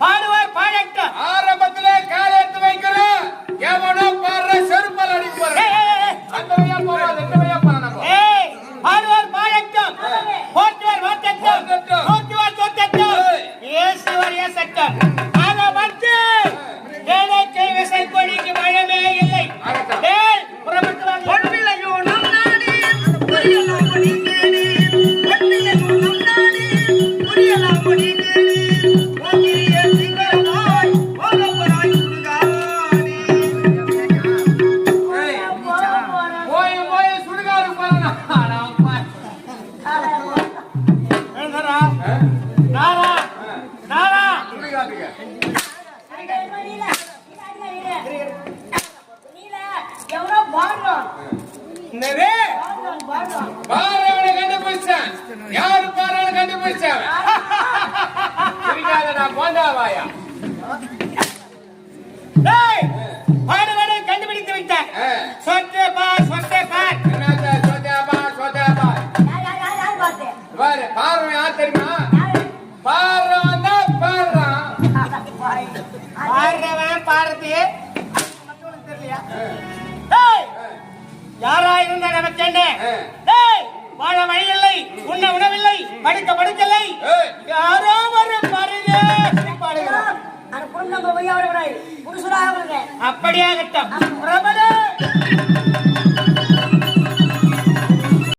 பாடுவார் பாடட்டும். ஆரம்பத்திலே காலை எடுத்து வைக்கிறோம். எவனோ பாடுற செருப்பால் அடிப்பாரு. அந்த வழியா போவாது, இந்த வழியா போறானோ. பாடுவார் பாடட்டும். போற்றுவார் ஓட்டட்டும். போற்றுவார் தோட்டட்டும். இயேசுவர் ஏசட்டும். ஆக வந்து ஏழை கைவசை கொடிக்கு மழமே இல்லை. புறப்பட்டு வாங்க. ஒன்றிலையோ நம் நாடி புரியலாம் கொடி தேடி. ஒன்றிலையோ நம் நாடி புரியலாம் கொடி தேடி. ஓங்கிரிய சிங்கரமாய் ஓலப்பராய் சுடுகாடி. போய் போய் சுடுகாடு போறானா. எழுந்தரா. நாரா. நாரா. சுடுகாடுங்க. எவனோ பாடுறான். என்னது? பாரவனை கண்டுபிடிச்சான். யாரு பாரவனை கண்டுபிடிச்சான்? சுடுகாடா போந்தாவாயா. பாடுவனை கண்டுபிடித்து விட்டார். சொத்தே பார், சொத்தே பார். என்னத்த சோதேபா சோதேபா. பாரு பாரவன் யார் தெரியுமா? பாரவன் தான் பாடுறான். பாடுறவன் பாடுறது தெரியலையா? யாரா இருந்தா நமக்கு என்ன? வாழ வழி இல்லை, உண்ண உணவில்லை, படுக்க படுக்கலை. யாரோ ஒரு பருகே பாடுகிறார். அப்படியாகட்டும். பிரபல